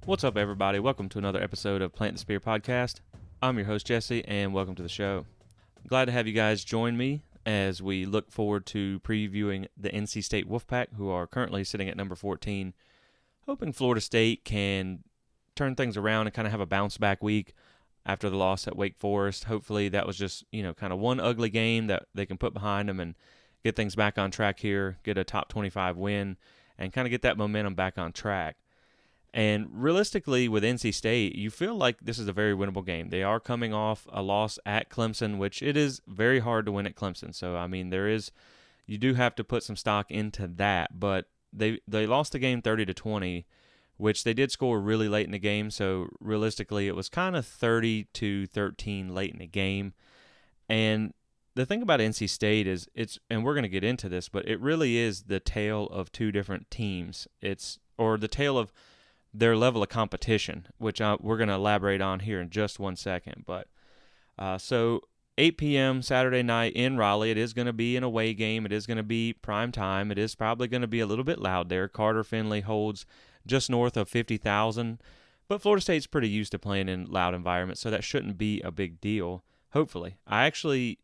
What's up, everybody? Welcome to another episode of Plant the Spear Podcast. I'm your host, Jesse, and welcome to the show. Glad to have you guys join me as we look forward to previewing the NC State Wolfpack, who are currently sitting at number 14, hoping Florida State can turn things around and kind of have a bounce-back week after the loss at Wake Forest. Hopefully that was just, kind of one ugly game that they can put behind them and get things back on track here, get a top 25 win, and kind of get that momentum back on track. And realistically, with NC State, you feel like this is a very winnable game. They are coming off a loss at Clemson, which it is very hard to win at Clemson. So, you do have to put some stock into that. But they lost the game 30-20, which they did score really late in the game. So, realistically, it was kind of 30-13 late in the game. And the thing about NC State is and we're going to get into this, but it really is the tale of two different teams. Or the tale of their level of competition, which we're going to elaborate on here in just 1 second. But so 8 p.m. Saturday night in Raleigh, it is going to be an away game. It is going to be prime time. It is probably going to be a little bit loud there. Carter Finley holds just north of 50,000, but Florida State's pretty used to playing in loud environments, so that shouldn't be a big deal, hopefully. I actually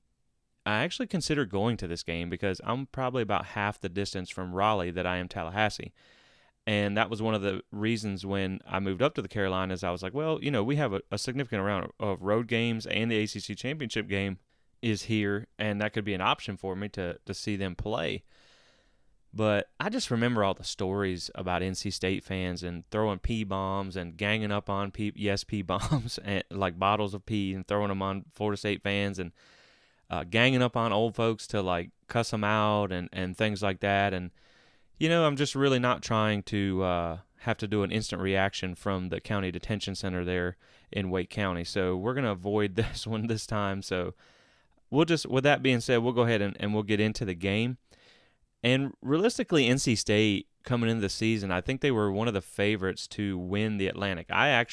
consider going to this game because I'm probably about half the distance from Raleigh that I am Tallahassee. And that was one of the reasons when I moved up to the Carolinas. I was like, well, we have a significant amount of road games, and the ACC championship game is here, and that could be an option for me to see them play. But I just remember all the stories about NC State fans and throwing pee bombs and ganging up on pee bombs, and like bottles of pee, and throwing them on Florida State fans, and ganging up on old folks to like cuss them out and things like that. And I'm just really not trying to have to do an instant reaction from the county detention center there in Wake County. So we're going to avoid this one this time. So with that being said, we'll go ahead and we'll get into the game. And realistically, NC State coming into the season, I think they were one of the favorites to win the Atlantic. I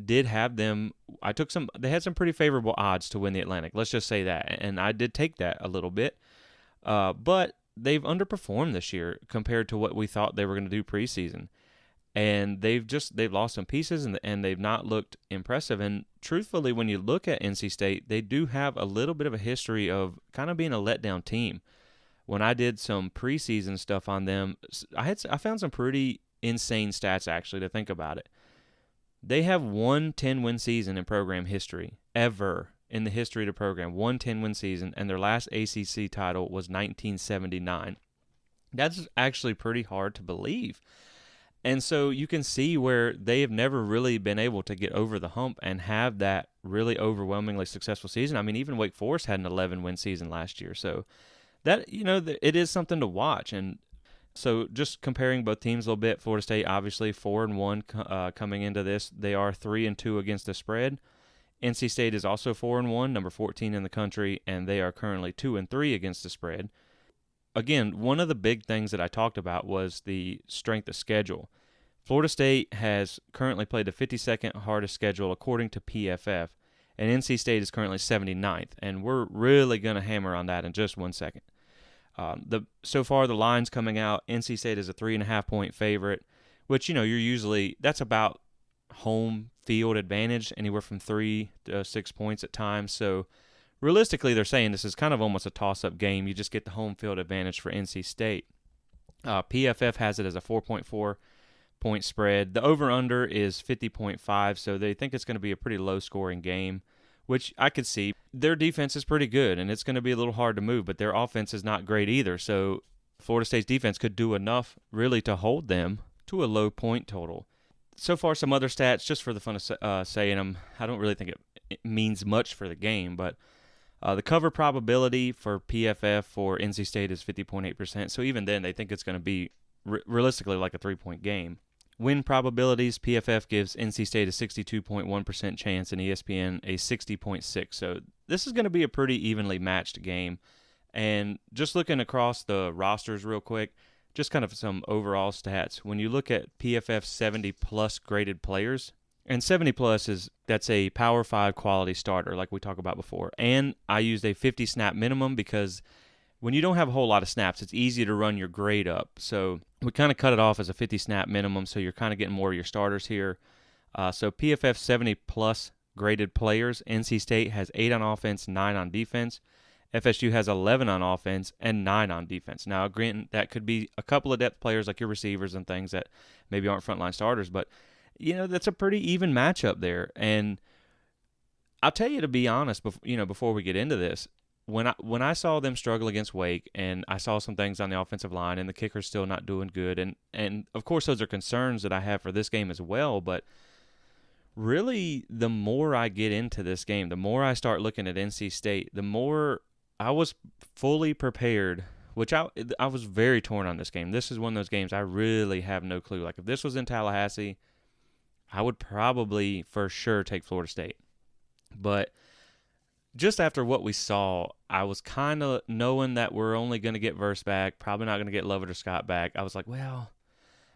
did have them. They had some pretty favorable odds to win the Atlantic. Let's just say that. And I did take that a little bit. But they've underperformed this year compared to what we thought they were going to do preseason. And they've lost some pieces and they've not looked impressive. And truthfully, when you look at NC State, they do have a little bit of a history of kind of being a letdown team. When I did some preseason stuff on them, I found some pretty insane stats actually to think about it. They have one 10-win season in program history ever. In the history of the program, one 10-win season, and their last ACC title was 1979. That's actually pretty hard to believe. And so you can see where they have never really been able to get over the hump and have that really overwhelmingly successful season. I mean, even Wake Forest had an 11-win season last year. So that, it is something to watch. And so just comparing both teams a little bit, Florida State obviously 4-1 coming into this. They are 3-2 against the spread. NC State is also 4-1, number 14 in the country, and they are currently 2-3 against the spread. Again, one of the big things that I talked about was the strength of schedule. Florida State has currently played the 52nd hardest schedule according to PFF, and NC State is currently 79th, and we're really going to hammer on that in just 1 second. So far, the line's coming out. NC State is a 3.5-point favorite, which, that's about home field advantage, anywhere from 3 to 6 points at times. So realistically, they're saying this is kind of almost a toss-up game. You just get the home field advantage for NC State. PFF has it as a 4.4-point spread. The over-under is 50.5, so they think it's going to be a pretty low-scoring game, which I could see. Their defense is pretty good, and it's going to be a little hard to move, but their offense is not great either. So Florida State's defense could do enough really to hold them to a low point total. So far, some other stats, just for the fun of saying them. I don't really think it means much for the game, but the cover probability for PFF for NC State is 50.8%. So even then, they think it's going to be realistically like a 3-point game. Win probabilities, PFF gives NC State a 62.1% chance and ESPN a 60.6%. So this is going to be a pretty evenly matched game. And just looking across the rosters real quick, just kind of some overall stats. When you look at PFF's 70-plus graded players, and 70-plus that's a Power 5 quality starter like we talked about before. And I used a 50-snap minimum because when you don't have a whole lot of snaps, it's easy to run your grade up. So we kind of cut it off as a 50 snap minimum, so you're kind of getting more of your starters here. So PFF 70-plus graded players. NC State has 8 on offense, 9 on defense. FSU has 11 on offense and 9 on defense. Now, granted, that could be a couple of depth players like your receivers and things that maybe aren't frontline starters, but, that's a pretty even matchup there. And I'll tell you, to be honest, before we get into this, when I saw them struggle against Wake, and I saw some things on the offensive line, and the kicker's still not doing good, and of course those are concerns that I have for this game as well, but really the more I get into this game, the more I start looking at NC State, the more I was fully prepared, which I was very torn on this game. This is one of those games I really have no clue. Like, if this was in Tallahassee, I would probably for sure take Florida State. But just after what we saw, I was kind of knowing that we're only going to get Verse back, probably not going to get Lovett or Scott back. I was like, well,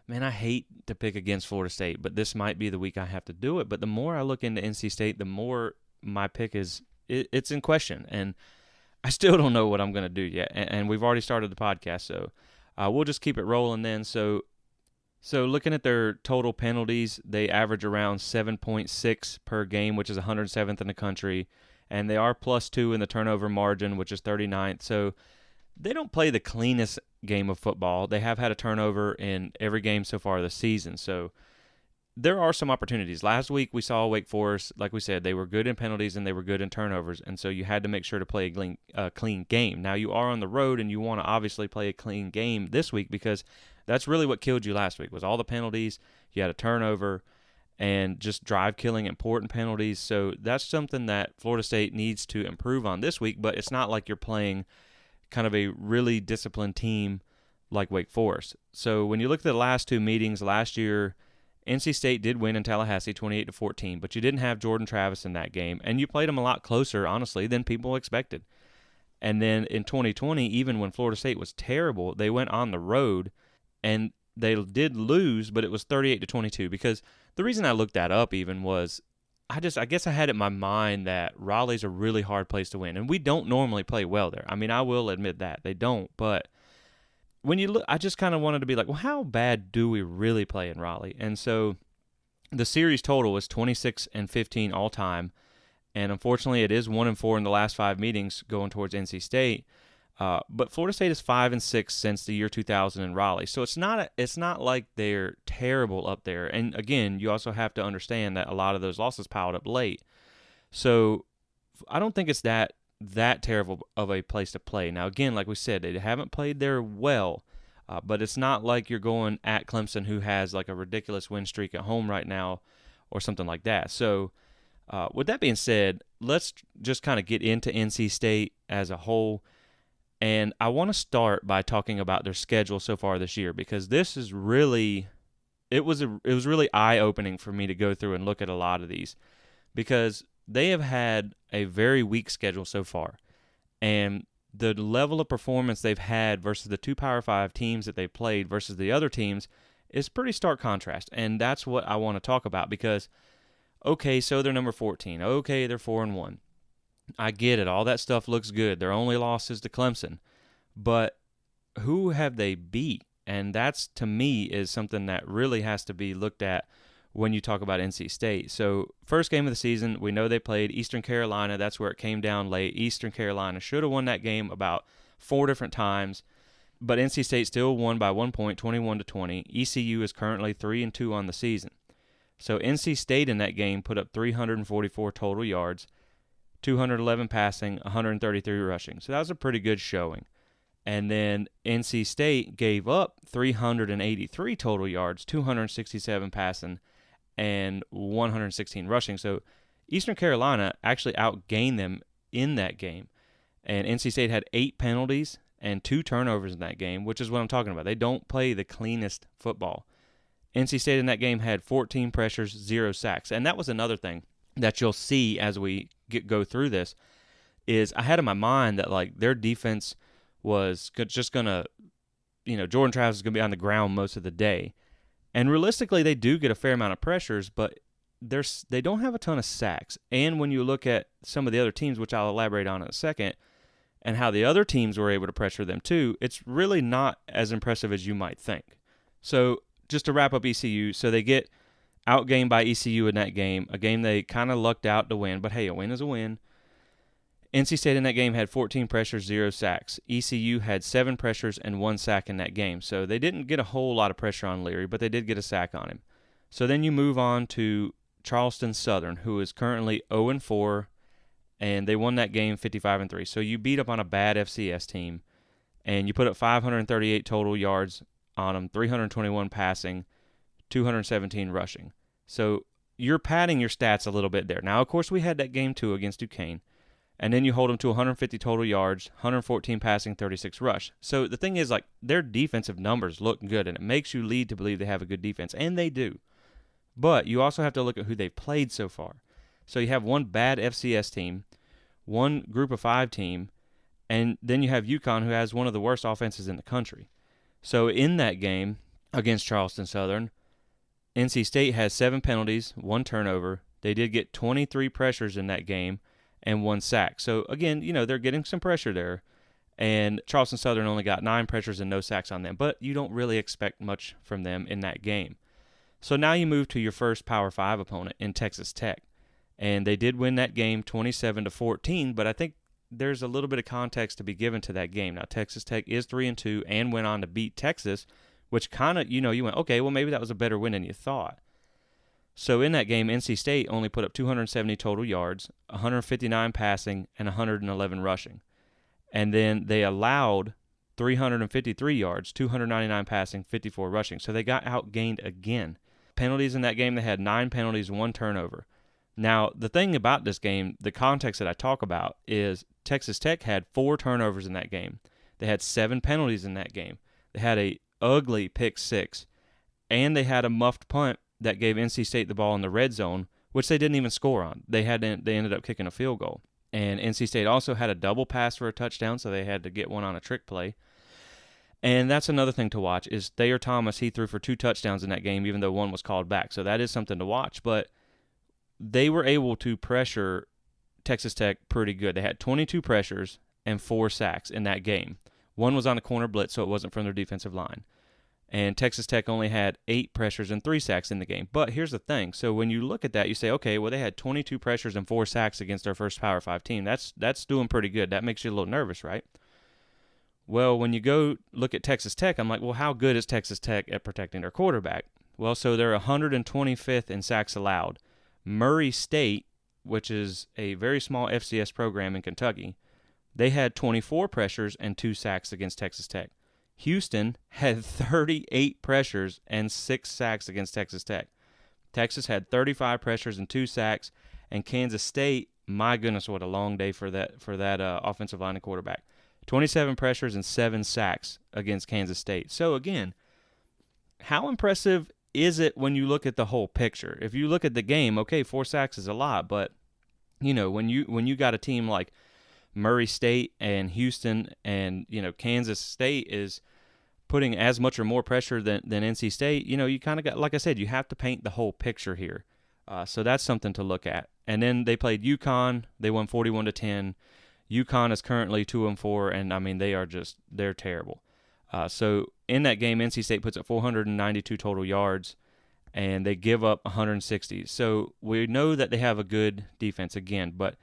man, I hate to pick against Florida State, but this might be the week I have to do it. But the more I look into NC State, the more my pick it's in question. And I still don't know what I'm going to do yet. And we've already started the podcast, so we'll just keep it rolling then. So looking at their total penalties, they average around 7.6 per game, which is 107th in the country. And they are +2 in the turnover margin, which is 39th. So they don't play the cleanest game of football. They have had a turnover in every game so far this season. So there are some opportunities. Last week we saw Wake Forest, like we said, they were good in penalties and they were good in turnovers. And so you had to make sure to play a clean game. Now you are on the road and you want to obviously play a clean game this week, because that's really what killed you last week was all the penalties. You had a turnover and just drive-killing important penalties. So that's something that Florida State needs to improve on this week, but it's not like you're playing kind of a really disciplined team like Wake Forest. So when you look at the last two meetings last year, NC State did win in Tallahassee 28-14, but you didn't have Jordan Travis in that game, and you played them a lot closer, honestly, than people expected. And then in 2020, even when Florida State was terrible, they went on the road, and they did lose, but it was 38-22, because the reason I looked that up even was I guess I had it in my mind that Raleigh's a really hard place to win, and we don't normally play well there. I mean, I will admit that. They don't, but when you look, I just kind of wanted to be like, well, how bad do we really play in Raleigh? And so the series total was 26-15 all time, and unfortunately it is 1-4 in the last 5 meetings going towards NC State. But Florida State is 5-6 since the year 2000 in Raleigh, so it's not like they're terrible up there. And again, you also have to understand that a lot of those losses piled up late, so I don't think it's that terrible of a place to play. Now, again, like we said, they haven't played there well, but it's not like you're going at Clemson, who has like a ridiculous win streak at home right now, or something like that. So, with that being said, let's just kind of get into NC State as a whole. And I want to start by talking about their schedule so far this year, because this is really it was really eye-opening for me to go through and look at a lot of these, because they have had a very weak schedule so far. And the level of performance they've had versus the 2 Power 5 teams that they played versus the other teams is pretty stark contrast. And that's what I want to talk about, because okay, so they're number 14. Okay, they're 4-1. I get it. All that stuff looks good. Their only loss is to Clemson. But who have they beat? And that's, to me, is something that really has to be looked at when you talk about NC State. So, first game of the season, we know they played Eastern Carolina. That's where it came down late. Eastern Carolina should have won that game about 4 different times. But NC State still won by 1 point, 21-20. ECU is currently 3-2 on the season. So, NC State in that game put up 344 total yards, 211 passing, 133 rushing. So that was a pretty good showing. And then NC State gave up 383 total yards, 267 passing, and 116 rushing. So Eastern Carolina actually outgained them in that game. And NC State had 8 penalties and 2 turnovers in that game, which is what I'm talking about. They don't play the cleanest football. NC State in that game had 14 pressures, 0 sacks. And that was another thing that you'll see as we go through this, is I had in my mind that like their defense was just going to, Jordan Travis is going to be on the ground most of the day. And realistically, they do get a fair amount of pressures, but they don't have a ton of sacks. And when you look at some of the other teams, which I'll elaborate on in a second, and how the other teams were able to pressure them too, it's really not as impressive as you might think. So just to wrap up ECU, so they get outgained by ECU in that game, a game they kind of lucked out to win, but hey, a win is a win. NC State in that game had 14 pressures, 0 sacks. ECU had 7 pressures and 1 sack in that game. So they didn't get a whole lot of pressure on Leary, but they did get a sack on him. So then you move on to Charleston Southern, who is currently 0-4, and they won that game 55-3. So you beat up on a bad FCS team, and you put up 538 total yards on them, 321 passing, 217 rushing. So you're padding your stats a little bit there. Now, of course, we had that game too against Duquesne. And then you hold them to 150 total yards, 114 passing, 36 rush. So the thing is, like, their defensive numbers look good, and it makes you lead to believe they have a good defense, and they do. But you also have to look at who they've played so far. So you have one bad FCS team, one group of 5 team, and then you have UConn, who has one of the worst offenses in the country. So in that game against Charleston Southern, NC State has 7 penalties, 1 turnover. They did get 23 pressures in that game, and 1 sack. So, again, they're getting some pressure there. And Charleston Southern only got 9 pressures and no sacks on them. But you don't really expect much from them in that game. So now you move to your first Power 5 opponent in Texas Tech. And they did win that game 27-14, but I think there's a little bit of context to be given to that game. Now, Texas Tech is 3-2 and went on to beat Texas, which kind of, you went, okay, well, maybe that was a better win than you thought. So in that game, NC State only put up 270 total yards, 159 passing, and 111 rushing. And then they allowed 353 yards, 299 passing, 54 rushing. So they got outgained again. Penalties in that game, they had 9 penalties, 1 turnover. Now, the thing about this game, the context that I talk about, is Texas Tech had 4 turnovers in that game. They had 7 penalties in that game. They had a ugly pick 6, and they had a muffed punt that gave NC State the ball in the red zone, which they didn't even score on. They ended up kicking a field goal. And NC State also had a double pass for a touchdown, so they had to get one on a trick play. And that's another thing to watch, is Thayer Thomas, he threw for 2 touchdowns in that game, even though 1 was called back. So that is something to watch. But they were able to pressure Texas Tech pretty good. They had 22 pressures and 4 sacks in that game. 1 was on a corner blitz, so it wasn't from their defensive line. And Texas Tech only had 8 pressures and 3 sacks in the game. But here's the thing. So when you look at that, you say, okay, well, they had 22 pressures and 4 sacks against their first Power 5 team. That's doing pretty good. That makes you a little nervous, right? Well, when you go look at Texas Tech, I'm like, well, how good is Texas Tech at protecting their quarterback? Well, so they're 125th in sacks allowed. Murray State, which is a very small FCS program in Kentucky, they had 24 pressures and 2 sacks against Texas Tech. Houston had 38 pressures and 6 sacks against Texas Tech. Texas had 35 pressures and 2 sacks, and Kansas State, my goodness, what a long day for that offensive line and quarterback. 27 pressures and 7 sacks against Kansas State. So again, how impressive is it when you look at the whole picture? If you look at the game, okay, 4 sacks is a lot, but when you got a team like Murray State and Houston and Kansas State is putting as much or more pressure than NC State, you kind of got, like I said, you have to paint the whole picture here. So that's something to look at. And then they played UConn. They won 41-10. UConn is currently 2-4, and I mean they're terrible. So in that game, NC State puts up 492 total yards, and they give up 160. So we know that they have a good defense again, but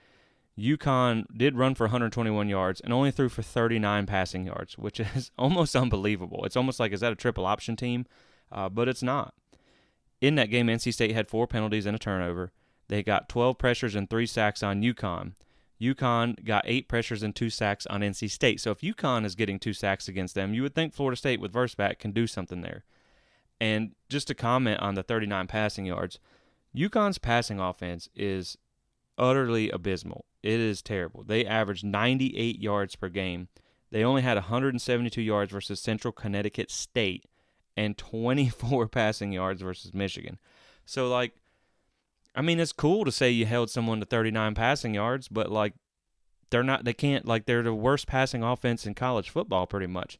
UConn did run for 121 yards and only threw for 39 passing yards, which is almost unbelievable. It's almost like, is that a triple option team? But it's not. In that game, NC State had 4 penalties and a turnover. They got 12 pressures and 3 sacks on UConn. UConn got 8 pressures and 2 sacks on NC State. So if UConn is getting 2 sacks against them, you would think Florida State with Versback can do something there. And just to comment on the 39 passing yards, UConn's passing offense is utterly abysmal. It is terrible. They averaged 98 yards per game. They only had 172 yards versus Central Connecticut State and 24 passing yards versus Michigan. So, it's cool to say you held someone to 39 passing yards, but, they're the worst passing offense in college football pretty much.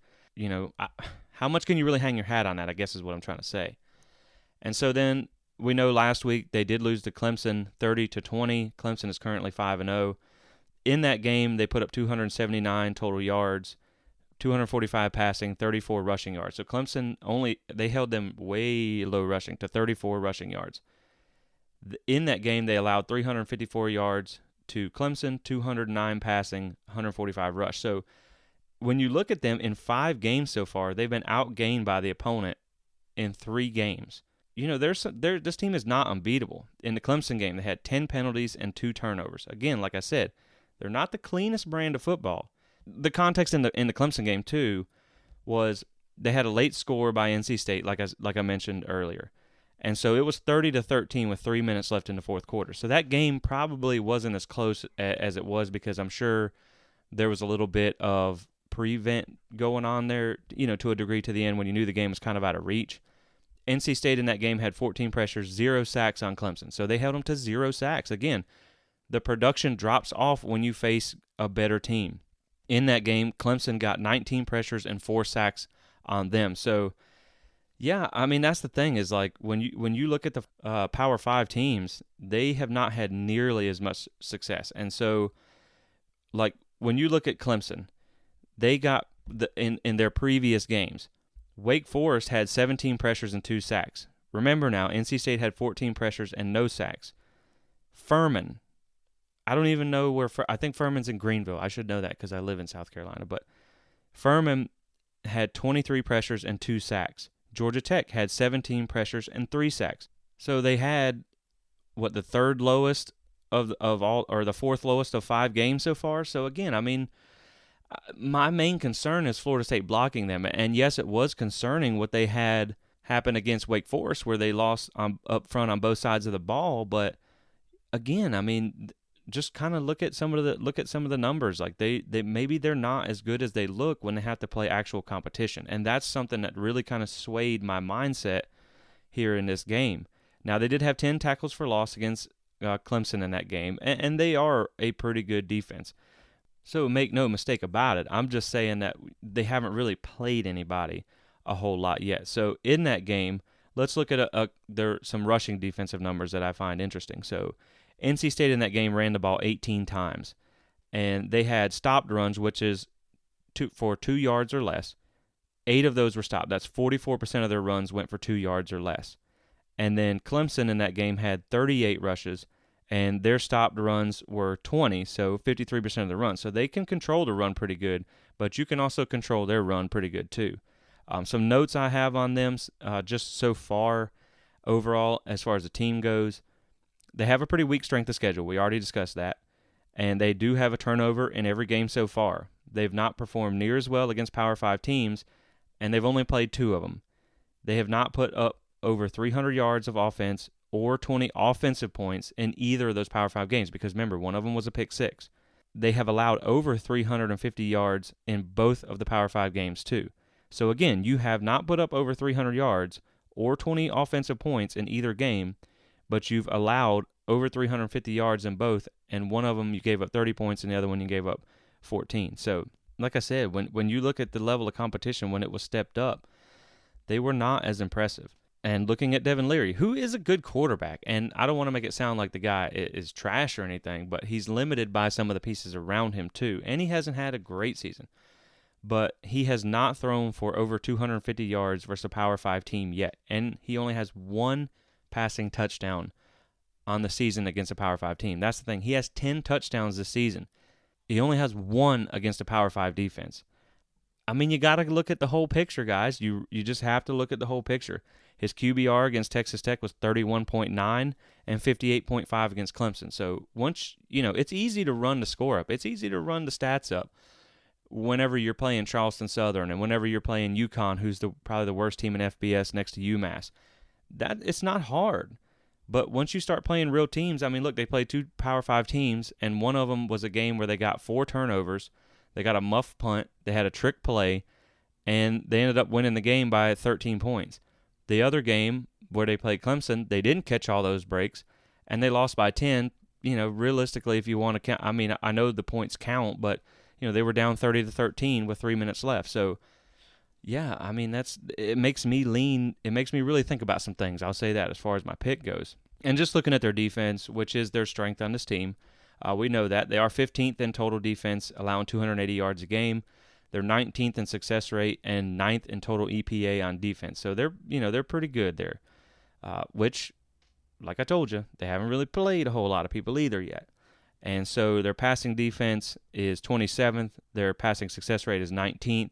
How much can you really hang your hat on that, I guess is what I'm trying to say. And so then we know last week they did lose to Clemson 30-20. Clemson is currently 5-0. in that game, they put up 279 total yards, 245 passing, 34 rushing yards. So Clemson they held them way low rushing to 34 rushing yards. In that game, they allowed 354 yards to Clemson, 209 passing, 145 rush. So when you look at them in 5 games so far, they've been outgained by the opponent in 3 games. This team is not unbeatable. In the Clemson game, they had 10 penalties and 2 turnovers. Again, like I said, they're not the cleanest brand of football. The context in the Clemson game too was they had a late score by NC State, like I mentioned earlier, and so it was 30-13 with 3 minutes left in the fourth quarter. So that game probably wasn't as close as it was because I'm sure there was a little bit of prevent going on there, to a degree to the end when you knew the game was kind of out of reach. NC State in that game had 14 pressures, 0 sacks on Clemson, so they held them to 0 sacks. Again, the production drops off when you face a better team. In that game, Clemson got 19 pressures and 4 sacks on them. So, yeah, I mean, that's the thing is like when you look at the Power 5 teams, they have not had nearly as much success. And so, like when you look at Clemson, they got in their previous games, Wake Forest had 17 pressures and 2 sacks. Remember now, NC State had 14 pressures and no sacks. Furman, I don't even know where. I think Furman's in Greenville. I should know that because I live in South Carolina. But Furman had 23 pressures and 2 sacks. Georgia Tech had 17 pressures and 3 sacks. So they had the third lowest of all, or the fourth lowest of 5 games so far. So again, I mean, my main concern is Florida State blocking them. And yes, it was concerning what they had happen against Wake Forest, where they lost up front on both sides of the ball. But again, I mean, just kind of look at some of the numbers. Like they maybe they're not as good as they look when they have to play actual competition, and that's something that really kind of swayed my mindset here in this game. Now they did have 10 tackles for loss against Clemson in that game, and they are a pretty good defense. So make no mistake about it. I'm just saying that they haven't really played anybody a whole lot yet. So in that game, let's look at some rushing defensive numbers that I find interesting. So NC State in that game ran the ball 18 times, and they had stopped runs, which is for 2 yards or less. 8 of those were stopped. That's 44% of their runs went for 2 yards or less. And then Clemson in that game had 38 rushes, and their stopped runs were 20, so 53% of the run. So they can control the run pretty good, but you can also control their run pretty good too. Some notes I have on them just so far overall as far as the team goes. They have a pretty weak strength of schedule. We already discussed that. And they do have a turnover in every game so far. They've not performed near as well against Power 5 teams, and they've only played 2 of them. They have not put up over 300 yards of offense or 20 offensive points in either of those Power 5 games because, remember, one of them was a pick 6. They have allowed over 350 yards in both of the Power 5 games, too. So, again, you have not put up over 300 yards or 20 offensive points in either game, but you've allowed over 350 yards in both, and one of them you gave up 30 points, and the other one you gave up 14. So, like I said, when you look at the level of competition when it was stepped up, they were not as impressive. And looking at Devin Leary, who is a good quarterback, and I don't want to make it sound like the guy is trash or anything, but he's limited by some of the pieces around him too, and he hasn't had a great season. But he has not thrown for over 250 yards versus a Power 5 team yet, and he only has 1 passing touchdown on the season against a Power 5 team. That's the thing. He has 10 touchdowns this season. He only has 1 against a Power 5 defense. I mean, you got to look at the whole picture, guys. You just have to look at the whole picture. His QBR against Texas Tech was 31.9 and 58.5 against Clemson. So once, it's easy to run the score up. It's easy to run the stats up whenever you're playing Charleston Southern and whenever you're playing UConn, who's probably the worst team in FBS next to UMass. It's not hard. But once you start playing real teams, I mean, look, they played 2 Power 5 teams, and one of them was a game where they got 4 turnovers. They got a muff punt. They had a trick play, and they ended up winning the game by 13 points. The other game where they played Clemson, they didn't catch all those breaks, and they lost by 10. Realistically, if you want to count, I mean, I know the points count, but, they were down 30-13 with 3 minutes left. So, yeah, I mean, it makes me really think about some things. I'll say that as far as my pick goes. And just looking at their defense, which is their strength on this team, We know that. They are 15th in total defense, allowing 280 yards a game. They're 19th in success rate and 9th in total EPA on defense. So they're pretty good there, which, like I told you, they haven't really played a whole lot of people either yet. And so their passing defense is 27th. Their passing success rate is 19th.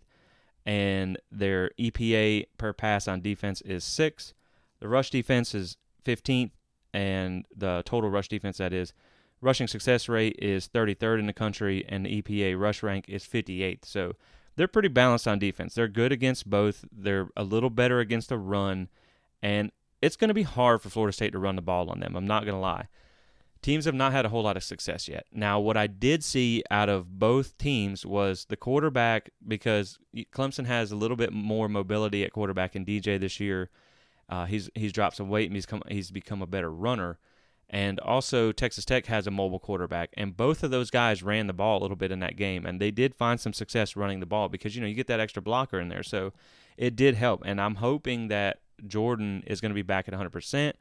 And their EPA per pass on defense is 6th. The rush defense is 15th. And the total rush defense, that is, rushing success rate is 33rd in the country. And the EPA rush rank is 58th. So they're pretty balanced on defense. They're good against both. They're a little better against the run. And it's going to be hard for Florida State to run the ball on them. I'm not going to lie. Teams have not had a whole lot of success yet. Now, what I did see out of both teams was the quarterback, because Clemson has a little bit more mobility at quarterback in DJ this year. He's dropped some weight, and he's become a better runner. And also, Texas Tech has a mobile quarterback, and both of those guys ran the ball a little bit in that game, and they did find some success running the ball because, you get that extra blocker in there. So it did help, and I'm hoping that Jordan is going to be back at 100%.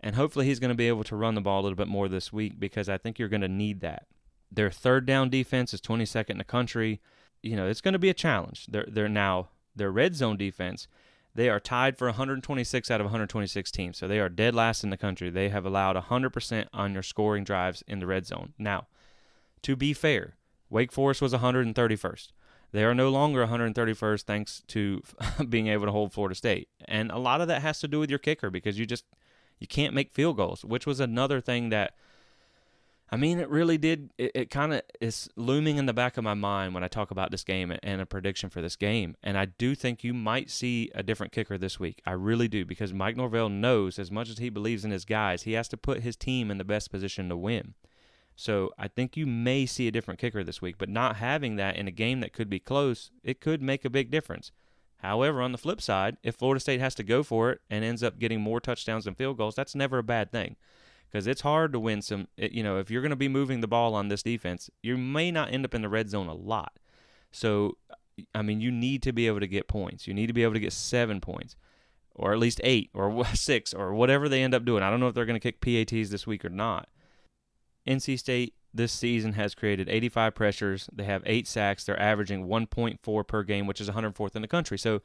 And hopefully he's going to be able to run the ball a little bit more this week, because I think you're going to need that. Their third down defense is 22nd in the country. It's going to be a challenge. Their red zone defense, they are tied for 126 out of 126 teams. So they are dead last in the country. They have allowed 100% on your scoring drives in the red zone. Now, to be fair, Wake Forest was 131st. They are no longer 131st thanks to being able to hold Florida State. And a lot of that has to do with your kicker, because you can't make field goals, which was another thing that, it really did. It kind of is looming in the back of my mind when I talk about this game and a prediction for this game. And I do think you might see a different kicker this week. I really do, because Mike Norvell knows, as much as he believes in his guys, he has to put his team in the best position to win. So I think you may see a different kicker this week, but not having that in a game that could be close, it could make a big difference. However, on the flip side, if Florida State has to go for it and ends up getting more touchdowns than field goals, that's never a bad thing, because it's hard to win some. If you're going to be moving the ball on this defense, you may not end up in the red zone a lot. So, you need to be able to get points. You need to be able to get 7 points, or at least 8 or 6 or whatever they end up doing. I don't know if they're going to kick PATs this week or not. NC State this season has created 85 pressures. They have 8 sacks. They're averaging 1.4 per game, which is 104th in the country. So,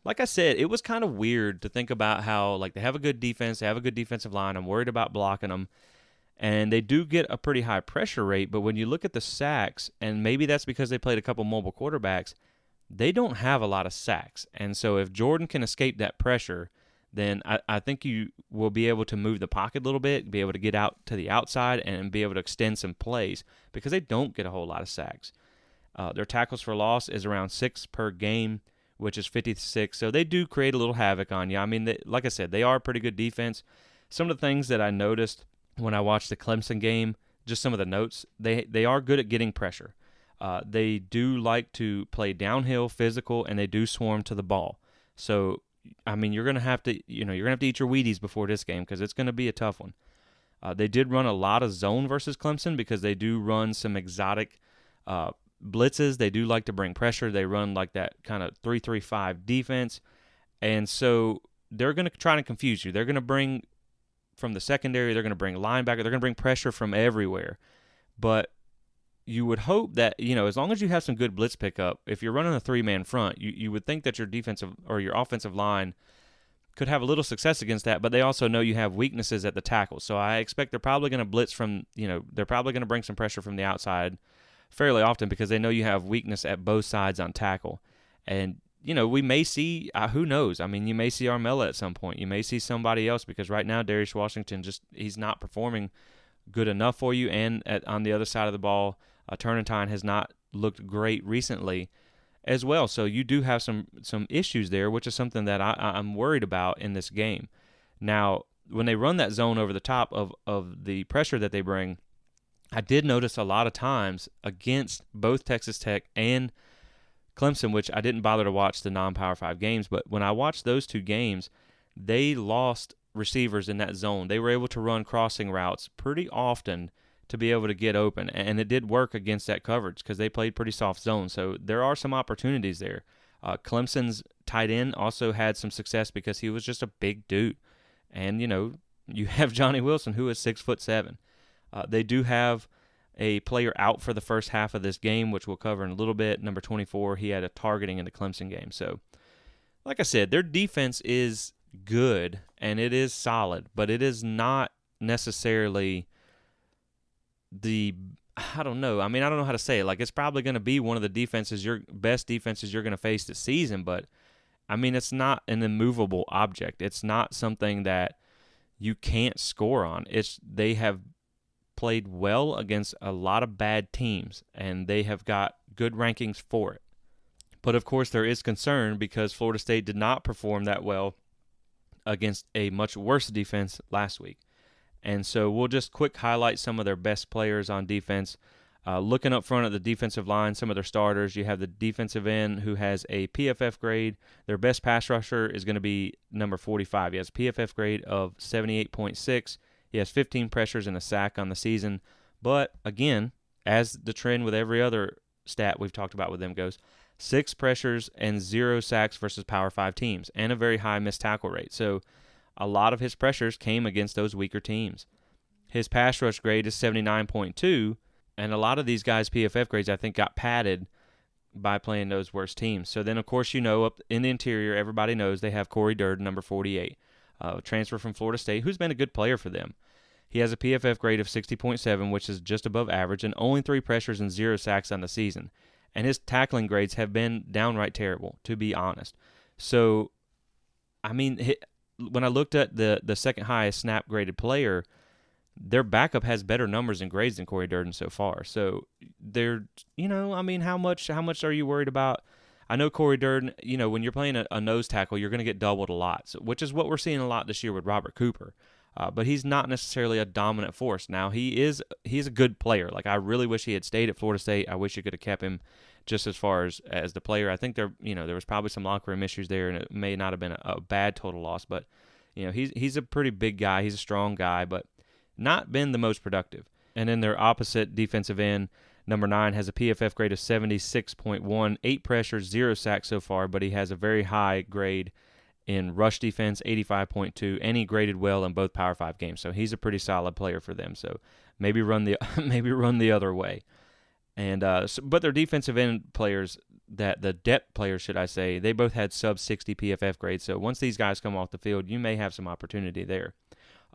like I said, it was kind of weird to think about how, they have a good defense, they have a good defensive line. I'm worried about blocking them. And they do get a pretty high pressure rate, but when you look at the sacks, and maybe that's because they played a couple mobile quarterbacks, they don't have a lot of sacks. And so if Jordan can escape that pressure, then I think you will be able to move the pocket a little bit, be able to get out to the outside and be able to extend some plays, because they don't get a whole lot of sacks. Their tackles for loss is around 6 per game, which is 56. So they do create a little havoc on you. Like I said, they are a pretty good defense. Some of the things that I noticed when I watched the Clemson game, just some of the notes, they are good at getting pressure. They do like to play downhill, physical, and they do swarm to the ball. So you're gonna have to eat your Wheaties before this game, because it's gonna be a tough one. They did run a lot of zone versus Clemson, because they do run some exotic blitzes. They do like to bring pressure. They run like that kind of 3-3-5 defense, and so they're gonna try to confuse you. They're gonna bring from the secondary. They're gonna bring linebacker. They're gonna bring pressure from everywhere, but you would hope that, as long as you have some good blitz pickup, if you're running a 3-man front, you would think that your defensive or your offensive line could have a little success against that, but they also know you have weaknesses at the tackle. So I expect they're probably going to blitz they're probably going to bring some pressure from the outside fairly often, because they know you have weakness at both sides on tackle. And, we may see, who knows? You may see Armella at some point. You may see somebody else, because right now Darius Washington he's not performing good enough for you. And on the other side of the ball, Turrentine has not looked great recently as well. So you do have some issues there, which is something that I'm worried about in this game. Now, when they run that zone over the top of the pressure that they bring, I did notice a lot of times against both Texas Tech and Clemson, which I didn't bother to watch the non-Power 5 games, but when I watched those 2 games, they lost receivers in that zone. They were able to run crossing routes pretty often to be able to get open, and it did work against that coverage, because they played pretty soft zone. So there are some opportunities there. Clemson's tight end also had some success, because he was just a big dude. And, you have Johnny Wilson, who is 6'7". They do have a player out for the first half of this game, which we'll cover in a little bit. Number 24, he had a targeting in the Clemson game. So, like I said, their defense is good and it is solid, but it is not necessarily I don't know. I mean, I don't know how to say it. Like, it's probably going to be one of the best defenses you're going to face this season, but I mean, it's not an immovable object. It's not something that you can't score on. They have played well against a lot of bad teams, and they have got good rankings for it. But, of course, there is concern because Florida State did not perform that well against a much worse defense last week. And so we'll just quick highlight some of their best players on defense. Looking up front at the defensive line, some of their starters, you have the defensive end who has a PFF grade. Their best pass rusher is going to be number 45. He has a PFF grade of 78.6. He has 15 pressures and a sack on the season. But, again, as the trend with every other stat we've talked about with them goes, 6 pressures and 0 sacks versus Power 5 teams and a very high missed tackle rate. So a lot of his pressures came against those weaker teams. His pass rush grade is 79.2, and a lot of these guys' PFF grades, I think, got padded by playing those worst teams. So then, of course, up in the interior, everybody knows they have Corey Durden, number 48, transfer from Florida State, who's been a good player for them. He has a PFF grade of 60.7, which is just above average, and only 3 pressures and 0 sacks on the season. And his tackling grades have been downright terrible, to be honest. So, I mean, when I looked at the second highest snap graded player, their backup has better numbers and grades than Corey Durden so far. So they're, I mean, how much are you worried about? I know Corey Durden, when you're playing a nose tackle, you're going to get doubled a lot, which is what we're seeing a lot this year with Robert Cooper. But he's not necessarily a dominant force. Now, he's a good player. Like, I really wish he had stayed at Florida State. I wish you could have kept him just as far as the player. I think there was probably some locker room issues there, and it may not have been a bad total loss. But, he's a pretty big guy. He's a strong guy, but not been the most productive. And then their opposite defensive end, number 9, has a PFF grade of 76.1, 8 pressures, 0 sacks so far, but he has a very high grade in rush defense, 85.2, and he graded well in both Power 5 games. So he's a pretty solid player for them. So maybe run the other way. And but their defensive end players, the depth players, should I say, they both had sub 60 PFF grades. So once these guys come off the field, you may have some opportunity there.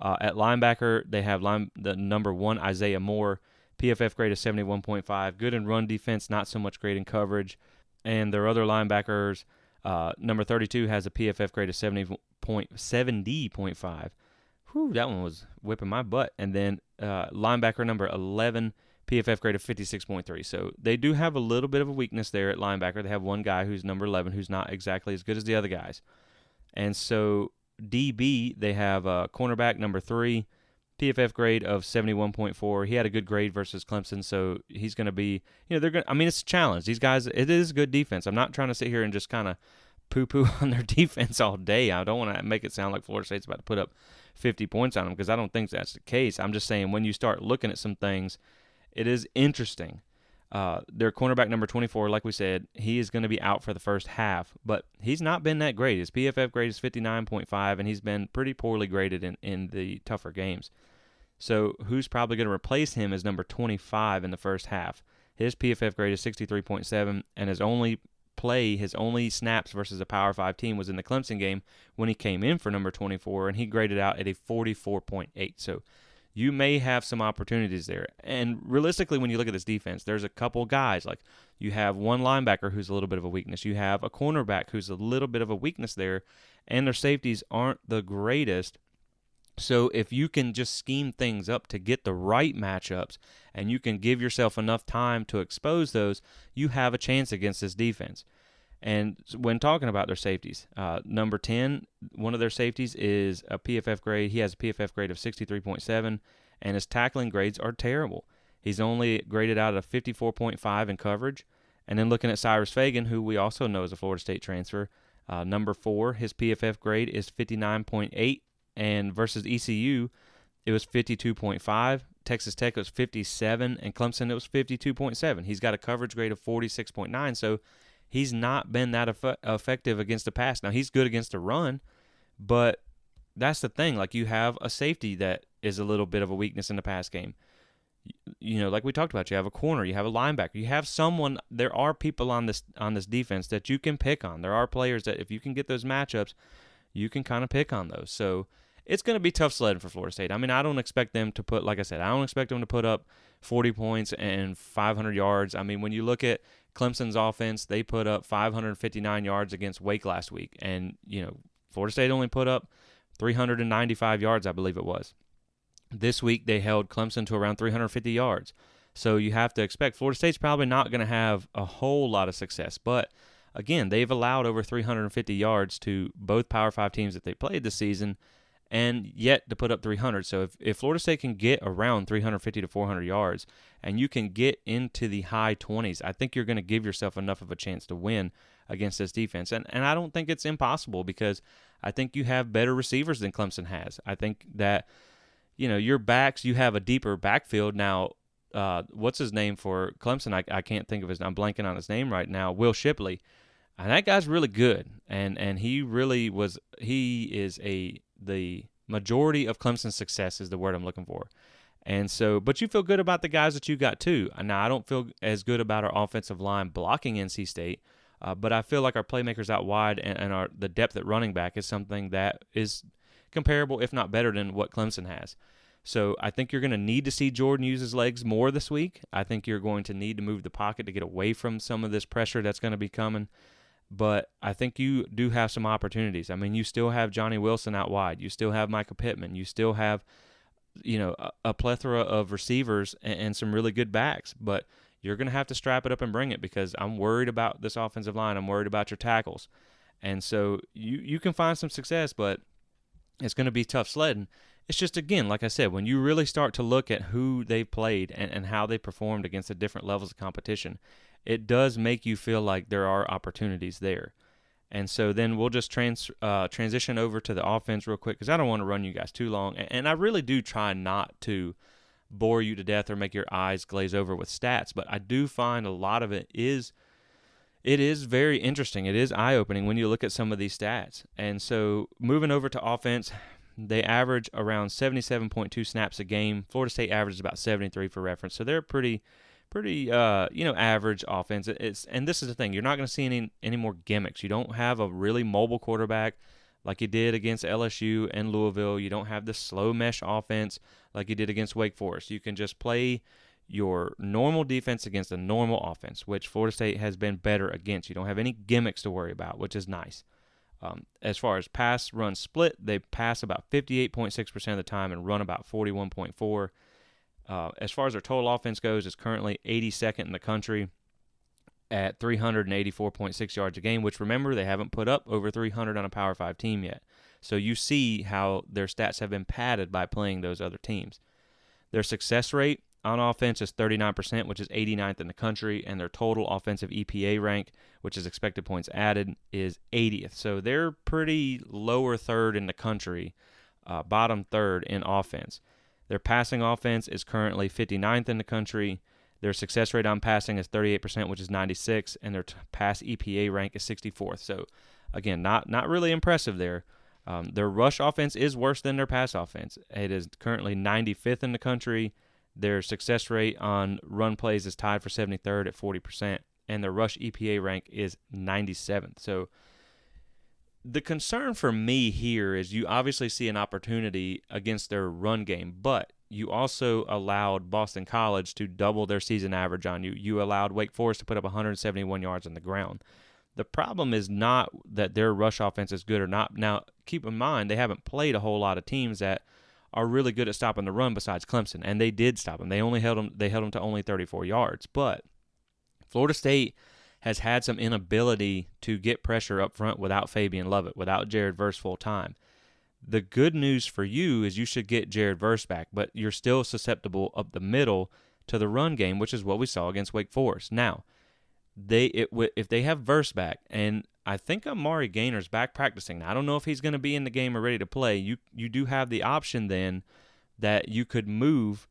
At linebacker, they have the number 1, Isaiah Moore, PFF grade of 71.5. Good in run defense, not so much great in coverage. And their other linebackers, number 32 has a PFF grade of 70.5. Whew, that one was whipping my butt. And then linebacker number 11, PFF grade of 56.3. So they do have a little bit of a weakness there at linebacker. They have one guy who's number 11 who's not exactly as good as the other guys. And so DB, they have cornerback number 3, PFF grade of 71.4. He had a good grade versus Clemson, so he's going to be, it's a challenge. These guys, it is a good defense. I'm not trying to sit here and just kind of poo-poo on their defense all day. I don't want to make it sound like Florida State's about to put up 50 points on them because I don't think that's the case. I'm just saying when you start looking at some things, it is interesting. Their cornerback number 24, like we said, he is going to be out for the first half, but he's not been that great. His PFF grade is 59.5, and he's been pretty poorly graded in the tougher games. So who's probably going to replace him is number 25 in the first half. His PFF grade is 63.7, and his only snaps versus a Power 5 team was in the Clemson game when he came in for number 24, and he graded out at a 44.8. So you may have some opportunities there. And realistically, when you look at this defense, there's a couple guys. Like, you have one linebacker who's a little bit of a weakness. You have a cornerback who's a little bit of a weakness there. And their safeties aren't the greatest. So if you can just scheme things up to get the right matchups and you can give yourself enough time to expose those, you have a chance against this defense. And when talking about their safeties, number 10, one of their safeties is a PFF grade. He has a PFF grade of 63.7, and his tackling grades are terrible. He's only graded out at a 54.5 in coverage. And then looking at Cyrus Fagan, who we also know is a Florida State transfer, number 4, his PFF grade is 59.8, and versus ECU, it was 52.5. Texas Tech was 57, and Clemson, it was 52.7. He's got a coverage grade of 46.9, so he's not been that effective against the pass. Now, he's good against the run, but that's the thing. Like, you have a safety that is a little bit of a weakness in the pass game. Like we talked about, you have a corner, you have a linebacker, you have someone. There are people on this defense that you can pick on. There are players that if you can get those matchups, you can kind of pick on those. So it's going to be tough sledding for Florida State. I mean, I don't expect them to put, like I said, I don't expect them to put up 40 points and 500 yards. I mean, when you look at Clemson's offense, they put up 559 yards against Wake last week, and Florida State only put up 395 yards, I believe it was. This week they held Clemson to around 350 yards. So you have to expect Florida State's probably not going to have a whole lot of success. But, again, they've allowed over 350 yards to both Power 5 teams that they played this season, and yet to put up 300. So if Florida State can get around 350 to 400 yards and you can get into the high 20s, I think you're going to give yourself enough of a chance to win against this defense. And I don't think it's impossible because I think you have better receivers than Clemson has. I think that, your backs, you have a deeper backfield. Now, what's his name for Clemson? I can't think of his name. I'm blanking on his name right now. Will Shipley. And that guy's really good. And he really was – he is the majority of Clemson's success is the word I'm looking for. And so, but you feel good about the guys that you got too. Now, I don't feel as good about our offensive line blocking NC State, but I feel like our playmakers out wide and the depth at running back is something that is comparable, if not better, than what Clemson has. So I think you're going to need to see Jordan use his legs more this week. I think you're going to need to move the pocket to get away from some of this pressure that's going to be coming. But I think you do have some opportunities. I mean, you still have Johnny Wilson out wide. You still have Micah Pittman. You still have, a plethora of receivers and some really good backs. But you're going to have to strap it up and bring it because I'm worried about this offensive line. I'm worried about your tackles. And so you can find some success, but it's going to be tough sledding. It's just, again, like I said, when you really start to look at who they've played and how they performed against the different levels of competition, it does make you feel like there are opportunities there. And so then we'll just transition over to the offense real quick because I don't want to run you guys too long. And I really do try not to bore you to death or make your eyes glaze over with stats, but I do find a lot of it is very interesting. It is eye-opening when you look at some of these stats. And so moving over to offense, they average around 77.2 snaps a game. Florida State averages about 73 for reference. So they're pretty average offense. And this is the thing. You're not going to see any more gimmicks. You don't have a really mobile quarterback like you did against LSU and Louisville. You don't have the slow mesh offense like you did against Wake Forest. You can just play your normal defense against a normal offense, which Florida State has been better against. You don't have any gimmicks to worry about, which is nice. As far as pass-run split, they pass about 58.6% of the time and run about 41.4%. As far as their total offense goes, it's currently 82nd in the country at 384.6 yards a game, which, remember, they haven't put up over 300 on a Power 5 team yet. So you see how their stats have been padded by playing those other teams. Their success rate on offense is 39%, which is 89th in the country, and their total offensive EPA rank, which is expected points added, is 80th. So they're pretty lower third in the country, bottom third in offense. Their passing offense is currently 59th in the country. Their success rate on passing is 38%, which is 96th, and their pass EPA rank is 64th. So, again, not really impressive there. Their rush offense is worse than their pass offense. It is currently 95th in the country. Their success rate on run plays is tied for 73rd at 40%, and their rush EPA rank is 97th. So the concern for me here is you obviously see an opportunity against their run game, but you also allowed Boston College to double their season average on you. You allowed Wake Forest to put up 171 yards on the ground. The problem is not that their rush offense is good or not. Now, keep in mind, they haven't played a whole lot of teams that are really good at stopping the run besides Clemson, and they did stop them. They held them to only 34 yards. But Florida State has had some inability to get pressure up front without Fabian Lovett, without Jared Verse full time. The good news for you is you should get Jared Verse back, but you're still susceptible up the middle to the run game, which is what we saw against Wake Forest. Now, if they have Verse back, and I think Amari Gainer's back practicing. Now, I don't know if he's going to be in the game or ready to play. You do have the option then that you could move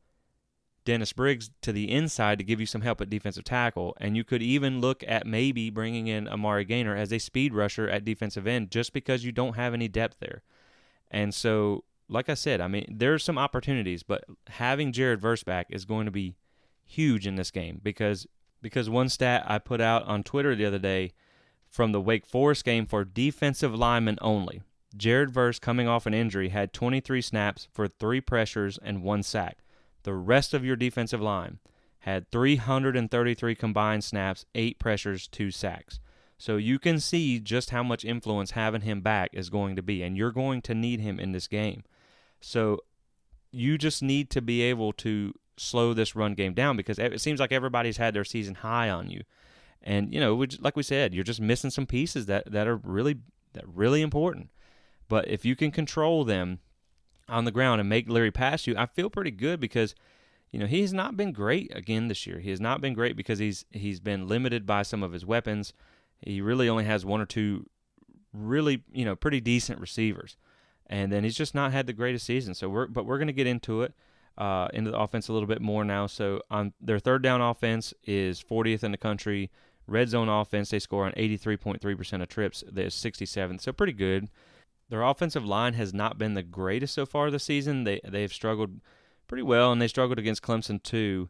Dennis Briggs to the inside to give you some help at defensive tackle, and you could even look at maybe bringing in Amari Gainer as a speed rusher at defensive end just because you don't have any depth there. And so like I said, I mean, there's some opportunities, but having Jared Verse back is going to be huge in this game because one stat I put out on Twitter the other day from the Wake Forest game for defensive linemen only, Jared Verse, coming off an injury, had 23 snaps for 3 pressures and 1 sack. The rest of your defensive line had 333 combined snaps, 8 pressures, 2 sacks. So you can see just how much influence having him back is going to be, and you're going to need him in this game. So you just need to be able to slow this run game down because it seems like everybody's had their season high on you. And, like we said, you're just missing some pieces that are really important. But if you can control them on the ground and make Leary pass you, I feel pretty good because, he's not been great again this year. He has not been great because he's been limited by some of his weapons. He really only has 1 or 2 really, pretty decent receivers. And then he's just not had the greatest season. So we're going to get into it, into the offense a little bit more now. So on their third down offense is 40th in the country. Red zone offense, they score on 83.3% of trips. They're 67th, so pretty good. Their offensive line has not been the greatest so far this season. They've struggled pretty well, and they struggled against Clemson too.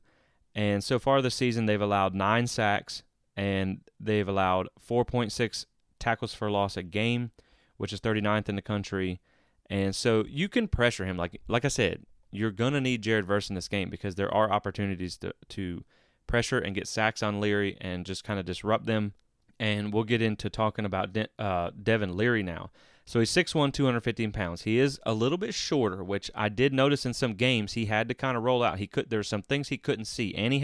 And so far this season, they've allowed 9 sacks, and they've allowed 4.6 tackles for loss a game, which is 39th in the country. And so you can pressure him. Like I said, you're going to need Jared Verse in this game because there are opportunities to pressure and get sacks on Leary and just kind of disrupt them. And we'll get into talking about Devin Leary now. So he's 6'1", 215 pounds. He is a little bit shorter, which I did notice in some games he had to kind of roll out. There's some things he couldn't see, and he's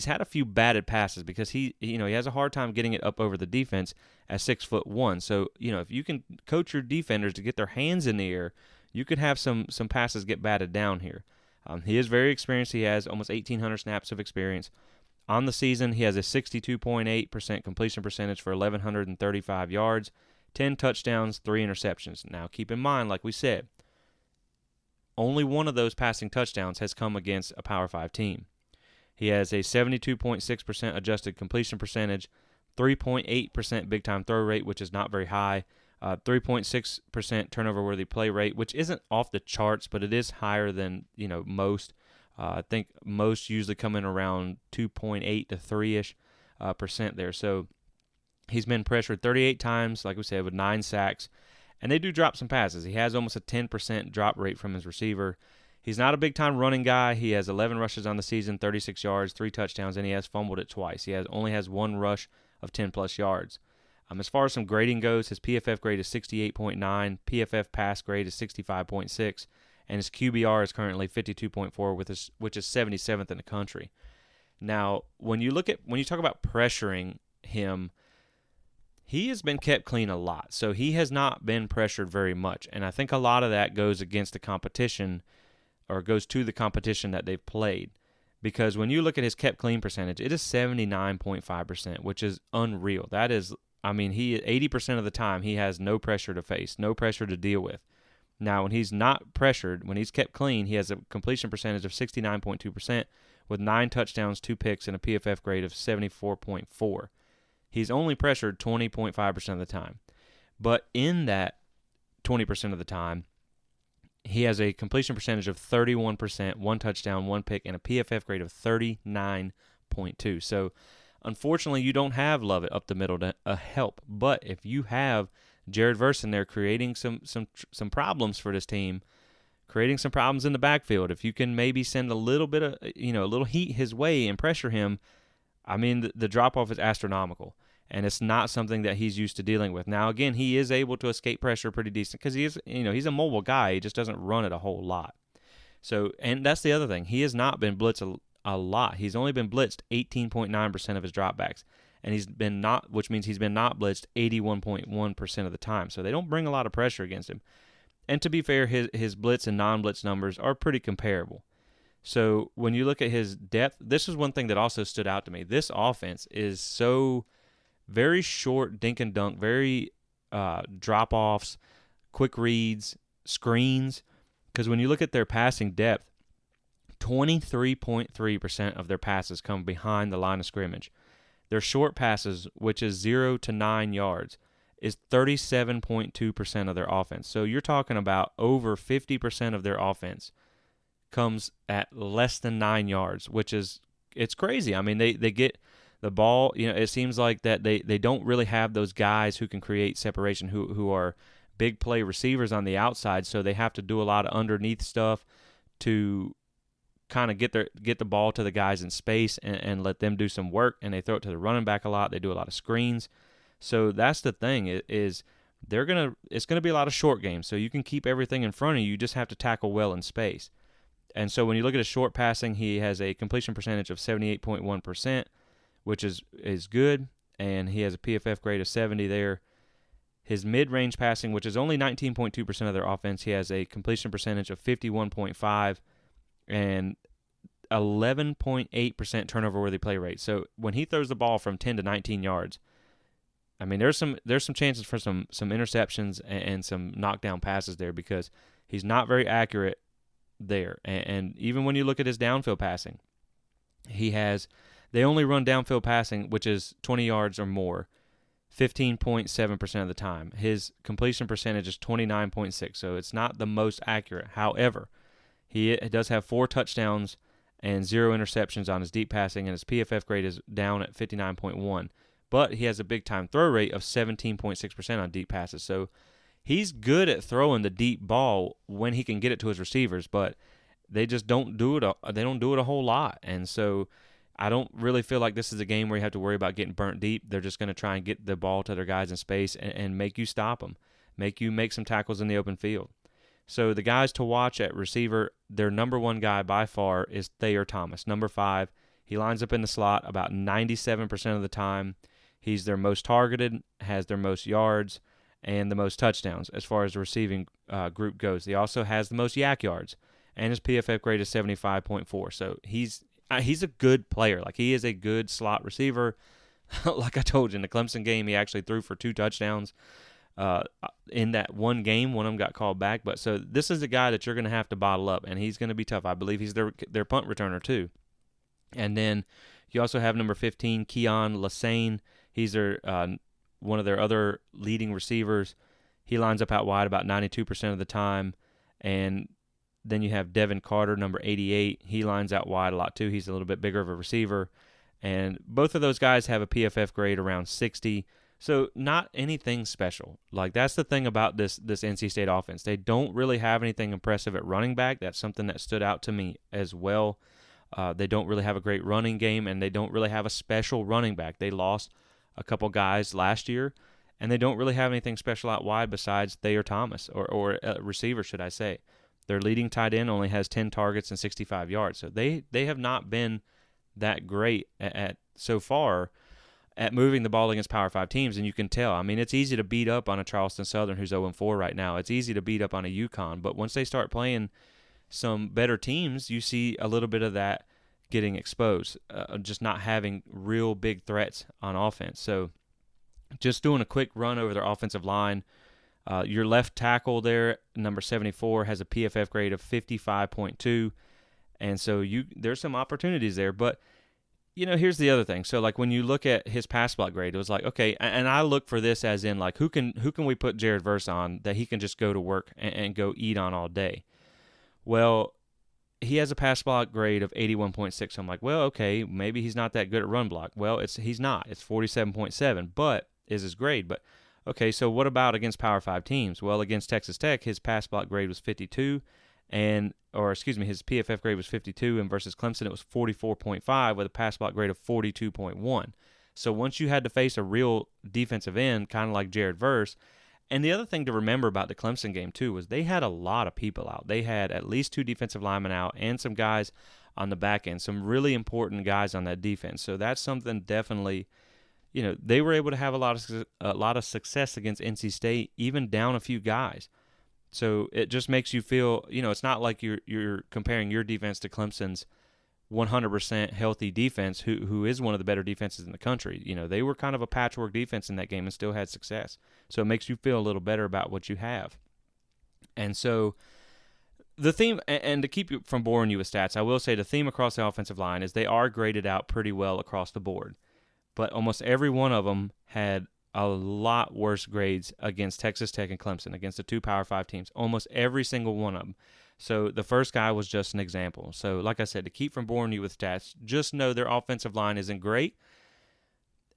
had a few batted passes because he has a hard time getting it up over the defense at 6'1". So, if you can coach your defenders to get their hands in the air, you could have some passes get batted down here. He is very experienced. He has almost 1,800 snaps of experience. On the season, he has a 62.8% completion percentage for 1,135 yards, 10 touchdowns, 3 interceptions. Now, keep in mind, like we said, only one of those passing touchdowns has come against a Power 5 team. He has a 72.6% adjusted completion percentage, 3.8% big-time throw rate, which is not very high, 3.6% turnover-worthy play rate, which isn't off the charts, but it is higher than most. I think most usually come in around 2.8 to 3-ish percent there. So he's been pressured 38 times, like we said, with 9 sacks. And they do drop some passes. He has almost a 10% drop rate from his receiver. He's not a big-time running guy. He has 11 rushes on the season, 36 yards, 3 touchdowns, and he has fumbled it twice. He only has 1 rush of 10-plus yards. As far as some grading goes, his PFF grade is 68.9, PFF pass grade is 65.6, and his QBR is currently 52.4, which is 77th in the country. Now, when you talk about pressuring him, he has been kept clean a lot, so he has not been pressured very much, and I think a lot of that goes against the competition, or goes to the competition that they've played, because when you look at his kept clean percentage, it is 79.5%, which is unreal. That is, 80% of the time he has no pressure to face, no pressure to deal with. Now, when he's not pressured, when he's kept clean, he has a completion percentage of 69.2% with 9 touchdowns, 2 picks, and a PFF grade of 74.4. He's only pressured 20.5% of the time. But in that 20% of the time, he has a completion percentage of 31%, 1 touchdown, 1 pick, and a PFF grade of 39.2. So, unfortunately, you don't have Lovett up the middle to help. But if you have Jared Verse in there creating some problems for this team, creating some problems in the backfield, if you can maybe send a little bit of, a little heat his way and pressure him, the drop-off is astronomical. And it's not something that he's used to dealing with. Now, again, he is able to escape pressure pretty decent because he's a mobile guy. He just doesn't run it a whole lot. So, and that's the other thing. He has not been blitzed a lot. He's only been blitzed 18.9% of his dropbacks, and which means he's been not blitzed 81.1% of the time. So they don't bring a lot of pressure against him. And to be fair, his blitz and non-blitz numbers are pretty comparable. So when you look at his depth, this is one thing that also stood out to me. This offense is so very short, dink and dunk, very drop-offs, quick reads, screens. Because when you look at their passing depth, 23.3% of their passes come behind the line of scrimmage. Their short passes, which is 0 to 9 yards, is 37.2% of their offense. So you're talking about over 50% of their offense comes at less than 9 yards, which is, it's crazy. I mean, they get the ball, it seems like that they don't really have those guys who can create separation, who are big play receivers on the outside, so they have to do a lot of underneath stuff to kind of get the ball to the guys in space and let them do some work, and they throw it to the running back a lot. They do a lot of screens. So that's the thing, is it's gonna be a lot of short games, so you can keep everything in front of you. You just have to tackle well in space. And so when you look at his short passing, he has a completion percentage of 78.1%, which is good, and he has a PFF grade of 70 there. His mid-range passing, which is only 19.2% of their offense, he has a completion percentage of 51.5 and 11.8% turnover-worthy play rate. So when he throws the ball from 10 to 19 yards, I mean, there's some chances for some interceptions and some knockdown passes there, because he's not very accurate there. And even when you look at his downfield passing, they only run downfield passing, which is 20 yards or more, 15.7% of the time. His completion percentage is 29.6, so it's not the most accurate. However, he does have 4 touchdowns and 0 interceptions on his deep passing, and his PFF grade is down at 59.1. But he has a big-time throw rate of 17.6% on deep passes. So he's good at throwing the deep ball when he can get it to his receivers, but they just don't do it. They don't do it a whole lot, and so I don't really feel like this is a game where you have to worry about getting burnt deep. They're just going to try and get the ball to their guys in space and make you stop them, make you make some tackles in the open field. So the guys to watch at receiver, their number one guy by far is Thayer Thomas, number 5. He lines up in the slot about 97% of the time. He's their most targeted, has their most yards, and the most touchdowns as far as the receiving group goes. He also has the most yak yards, and his PFF grade is 75.4. So he's a good player. Like, he is a good slot receiver. Like I told you, in the Clemson game, he actually threw for 2 touchdowns in that one game. One of them got called back. But so this is a guy that you're going to have to bottle up, and he's going to be tough. I believe he's their punt returner too. And then you also have number 15, Keon Lassane. He's their one of their other leading receivers. He lines up out wide about 92% of the time. And then you have Devin Carter, number 88. He lines out wide a lot too. He's a little bit bigger of a receiver. And both of those guys have a PFF grade around 60. So not anything special. Like, that's the thing about this NC State offense. They don't really have anything impressive at running back. That's something that stood out to me as well. They don't really have a great running game, and they don't really have a special running back. They lost a couple guys last year, and they don't really have anything special out wide besides Thayer Thomas, or receiver, should I say. Their leading tight end only has 10 targets and 65 yards. So they have not been that great at so far at moving the ball against Power 5 teams, and you can tell. I mean, it's easy to beat up on a Charleston Southern who's 0-4 right now. It's easy to beat up on a UConn, but once they start playing some better teams, you see a little bit of that getting exposed, just not having real big threats on offense. So just doing a quick run over their offensive line, your left tackle there, number 74, has a PFF grade of 55.2, and so there's some opportunities there. But here's the other thing. So, like, when you look at his pass block grade, it was like, okay, and I look for this as in, like, who can we put Jared Verse on that he can just go to work and go eat on all day? Well, he has a pass block grade of 81.6. So I'm like, well, okay, maybe he's not that good at run block. Well, he's not. It's 47.7, but is his grade. But okay, so what about against Power 5 teams? Well, against Texas Tech, his pass block grade was 52, his PFF grade was 52, and versus Clemson it was 44.5 with a pass block grade of 42.1. So once you had to face a real defensive end, kind of like Jared Verse. And the other thing to remember about the Clemson game, too, was they had a lot of people out. They had at least 2 defensive linemen out and some guys on the back end, some really important guys on that defense. So that's something definitely, they were able to have a lot of success against NC State, even down a few guys. So it just makes you feel, it's not like you're comparing your defense to Clemson's 100% healthy defense, who is one of the better defenses in the country. They were kind of a patchwork defense in that game and still had success. So it makes you feel a little better about what you have. And so the theme, and to keep you from boring you with stats, I will say the theme across the offensive line is they are graded out pretty well across the board. But almost every one of them had a lot worse grades against Texas Tech and Clemson, against the two Power 5 teams, almost every single one of them. So the first guy was just an example. So like I said, to keep from boring you with stats, just know their offensive line isn't great,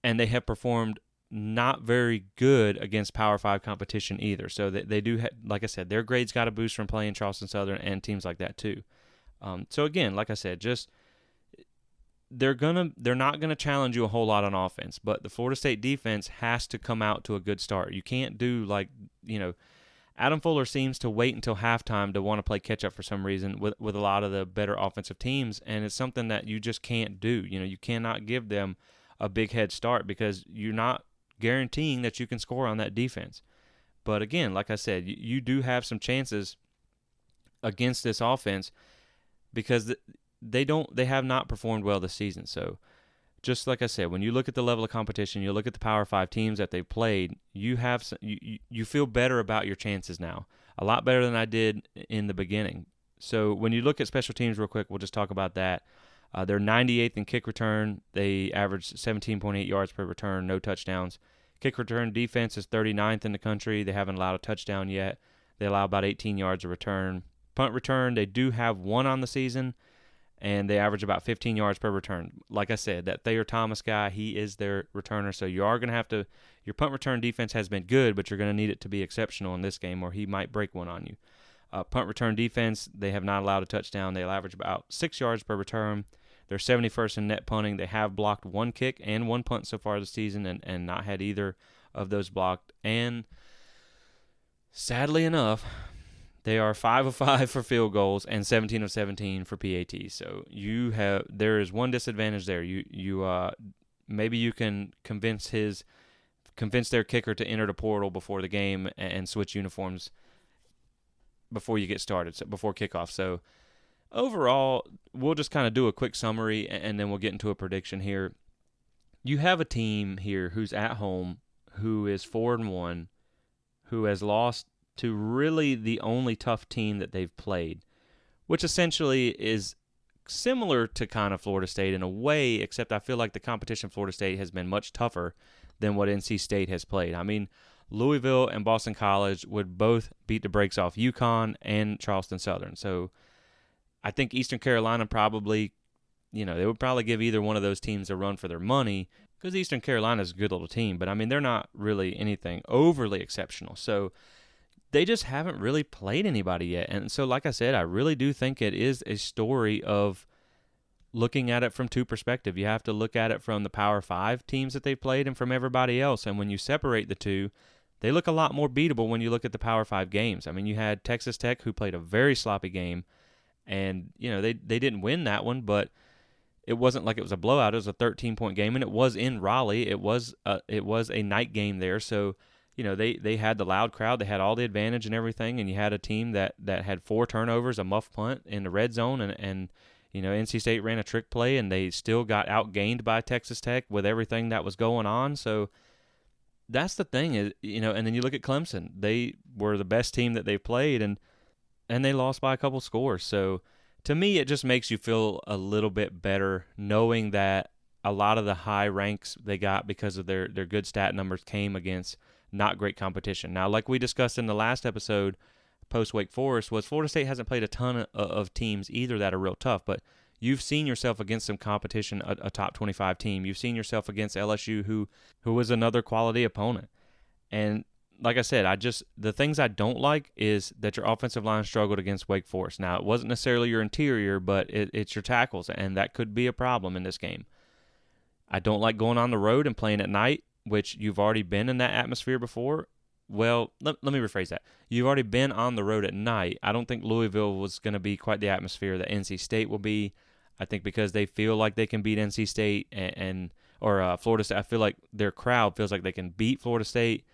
and they have performed not very good against Power 5 competition either. So they do, like I said, their grades got a boost from playing Charleston Southern and teams like that too. So again, like I said, just they're not gonna challenge you a whole lot on offense, but the Florida State defense has to come out to a good start. You can't do Adam Fuller seems to wait until halftime to want to play catch up for some reason with a lot of the better offensive teams, and it's something that you just can't do. You cannot give them a big head start because you're not guaranteeing that you can score on that defense. But again, like I said, you do have some chances against this offense because they have not performed well this season. So just like I said, when you look at the level of competition, you look at the Power 5 teams that they've played, you feel better about your chances now. A lot better than I did in the beginning. So when you look at special teams real quick, we'll just talk about that. They're 98th in kick return. They average 17.8 yards per return, no touchdowns. Kick return defense is 39th in the country. They haven't allowed a touchdown yet. They allow about 18 yards a return. Punt return, they do have one on the season, and they average about 15 yards per return. Like I said, that Thayer Thomas guy, he is their returner, so you are going to have to – your punt return defense has been good, but you're going to need it to be exceptional in this game or he might break one on you. Punt return defense, they have not allowed a touchdown. They'll average about 6 yards per return. They're 71st in net punting. They have blocked one kick and one punt so far this season and not had either of those blocked. And sadly enough, they are 5 of 5 for field goals and 17 of 17 for PATs. So there is one disadvantage there. Maybe you can convince their kicker to enter the portal before the game and switch uniforms before you get started, so before kickoff. So overall, we'll just kind of do a quick summary and then we'll get into a prediction here. You have a team here who's at home, who is 4-1, who has lost to really the only tough team that they've played, which essentially is similar to kind of Florida State in a way, except I feel like the competition Florida State has been much tougher than what NC State has played. I mean, Louisville and Boston College would both beat the brakes off UConn and Charleston Southern. So I think Eastern Carolina probably, they would probably give either one of those teams a run for their money because Eastern Carolina is a good little team, but I mean, they're not really anything overly exceptional. So they just haven't really played anybody yet. And so, like I said, I really do think it is a story of looking at it from two perspectives. You have to look at it from the Power 5 teams that they've played and from everybody else. And when you separate the two, they look a lot more beatable when you look at the Power 5 games. I mean, you had Texas Tech, who played a very sloppy game, and they didn't win that one, but it wasn't like it was a blowout. It was a 13-point game, and it was in Raleigh. It was a night game there, so they had the loud crowd. They had all the advantage and everything, and you had a team that had 4 turnovers, a muff punt in the red zone, and NC State ran a trick play, and they still got outgained by Texas Tech with everything that was going on. So that's the thing, and then you look at Clemson. They were the best team that they've played, and they lost by a couple scores. So to me, it just makes you feel a little bit better knowing that a lot of the high ranks they got because of their good stat numbers came against not great competition. Now, like we discussed in the last episode, post-Wake Forest, was Florida State hasn't played a ton of teams either that are real tough, but you've seen yourself against some competition, a top 25 team. You've seen yourself against LSU, who was another quality opponent. And like I said, the things I don't like is that your offensive line struggled against Wake Forest. Now, it wasn't necessarily your interior, but it's your tackles, and that could be a problem in this game. I don't like going on the road and playing at night, which you've already been in that atmosphere before. Well, let me rephrase that. You've already been on the road at night. I don't think Louisville was going to be quite the atmosphere that NC State will be. I think because they feel like they can beat NC State or Florida State, I feel like their crowd feels like they can beat Florida State.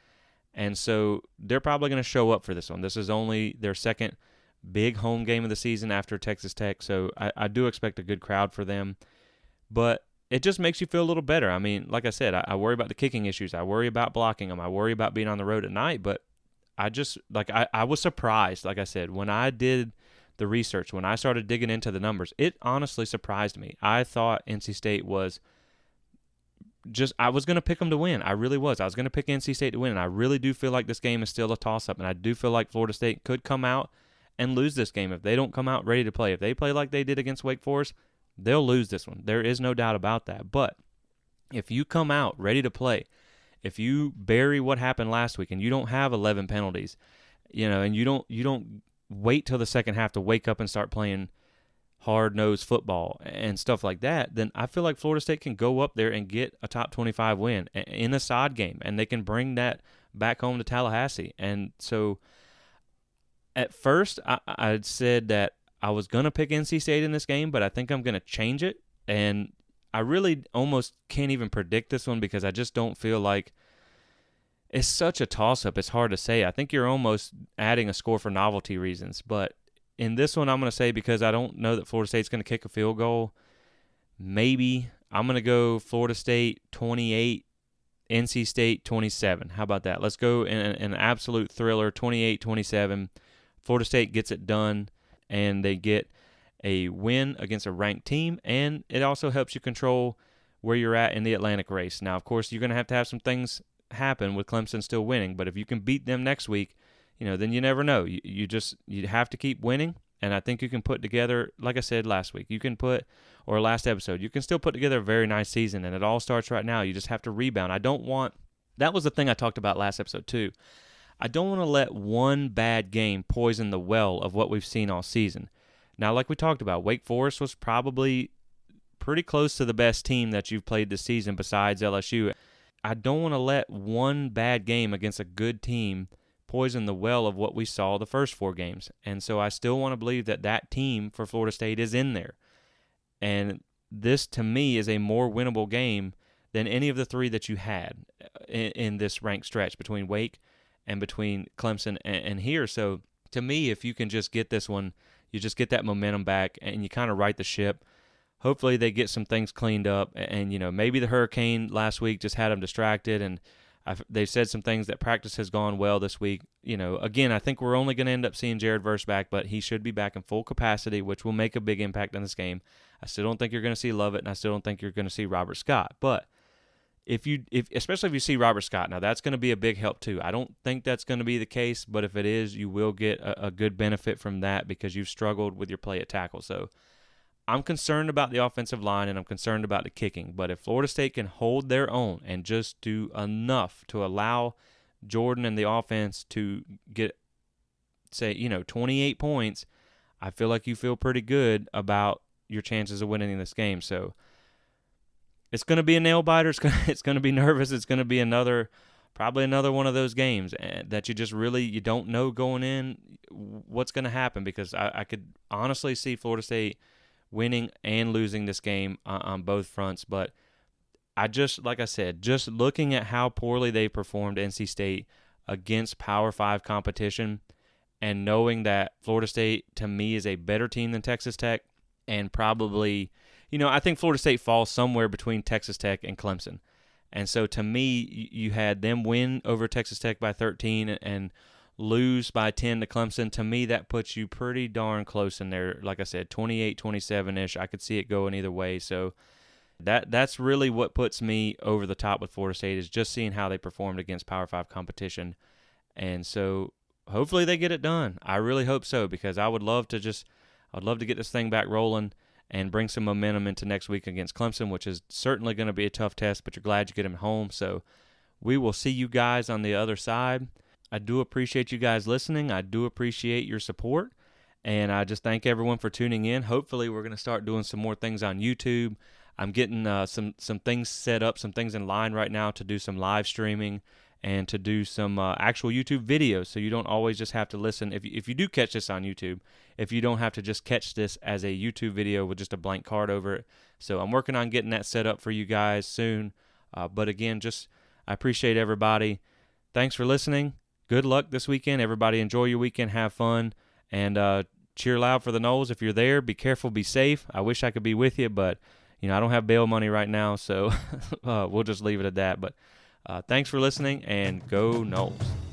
And so they're probably going to show up for this one. This is only their second big home game of the season after Texas Tech, so I do expect a good crowd for them. But it just makes you feel a little better. I mean, like I said, I worry about the kicking issues. I worry about blocking them. I worry about being on the road at night. But I was surprised, like I said, when I did the research, when I started digging into the numbers, it honestly surprised me. I thought NC State was I was going to pick them to win. I really was. I was going to pick NC State to win, and I really do feel like this game is still a toss-up, and I do feel like Florida State could come out and lose this game if they don't come out ready to play. If they play like they did against Wake Forest, they'll lose this one. There is no doubt about that. But if you come out ready to play, if you bury what happened last week and you don't have 11 penalties, and you don't wait till the second half to wake up and start playing hard-nosed football and stuff like that, then I feel like Florida State can go up there and get a top 25 win in a sod game, and they can bring that back home to Tallahassee. And so at first I said that I was going to pick NC State in this game, but I think I'm going to change it, and I really almost can't even predict this one because I just don't feel like it's such a toss-up. It's hard to say. I think you're almost adding a score for novelty reasons, but in this one, I'm going to say, because I don't know that Florida State's going to kick a field goal, maybe I'm going to go Florida State 28, NC State 27. How about that? Let's go in an absolute thriller, 28-27. Florida State gets it done, and they get a win against a ranked team, and it also helps you control where you're at in the Atlantic race. Now, of course, you're going to have some things happen with Clemson still winning, but if you can beat them next week, then you never know. You have to keep winning, and I think you can put together, like I said last week, or last episode, you can still put together a very nice season, and it all starts right now. You just have to rebound. That was the thing I talked about last episode too. I don't want to let one bad game poison the well of what we've seen all season. Now, like we talked about, Wake Forest was probably pretty close to the best team that you've played this season besides LSU. I don't want to let one bad game against a good team poison the well of what we saw the first 4 games. And so I still want to believe that team for Florida State is in there. And this, to me, is a more winnable game than any of the 3 that you had in this ranked stretch between Wake and between Clemson and here. So to me, if you can just get this one, you just get that momentum back and you kind of right the ship. Hopefully they get some things cleaned up, and maybe the hurricane last week just had them distracted, and they've said some things that practice has gone well this week. Again, I think we're only going to end up seeing Jared Verse back, but he should be back in full capacity, which will make a big impact on this game. I still don't think you're going to see Lovett, and I still don't think you're going to see Robert Scott. But especially if you see Robert Scott, now that's going to be a big help too. I don't think that's going to be the case, but if it is, you will get a good benefit from that because you've struggled with your play at tackle. So I'm concerned about the offensive line, and I'm concerned about the kicking. But if Florida State can hold their own and just do enough to allow Jordan and the offense to get, say, 28 points, I feel like you feel pretty good about your chances of winning this game. So it's going to be a nail-biter. It's going to be nervous. It's going to be probably another one of those games that you don't know going in what's going to happen, because I could honestly see Florida State winning and losing this game on both fronts. But like I said, just looking at how poorly they performed NC State against Power 5 competition, and knowing that Florida State, to me, is a better team than Texas Tech, and probably, I think Florida State falls somewhere between Texas Tech and Clemson. And so to me, you had them win over Texas Tech by 13 and lose by 10 to Clemson. To me, that puts you pretty darn close in there. Like I said, 28-27-ish. I could see it going either way. So that's really what puts me over the top with Florida State, is just seeing how they performed against Power 5 competition. And so hopefully they get it done. I really hope so, because I'd love to get this thing back rolling and bring some momentum into next week against Clemson, which is certainly going to be a tough test, but you're glad you get them home. So we will see you guys on the other side. I do appreciate you guys listening. I do appreciate your support, and I just thank everyone for tuning in. Hopefully we're going to start doing some more things on YouTube. I'm getting some things set up, some things in line right now to do some live streaming and to do some actual YouTube videos, so you don't always just have to listen. If you do catch this on YouTube, if you don't have to just catch this as a YouTube video with just a blank card over it. So I'm working on getting that set up for you guys soon. But again, I appreciate everybody. Thanks for listening. Good luck this weekend. Everybody enjoy your weekend. Have fun. And cheer loud for the Noles. If you're there, be careful, be safe. I wish I could be with you, but I don't have bail money right now, so we'll just leave it at that. But thanks for listening, and go Noles.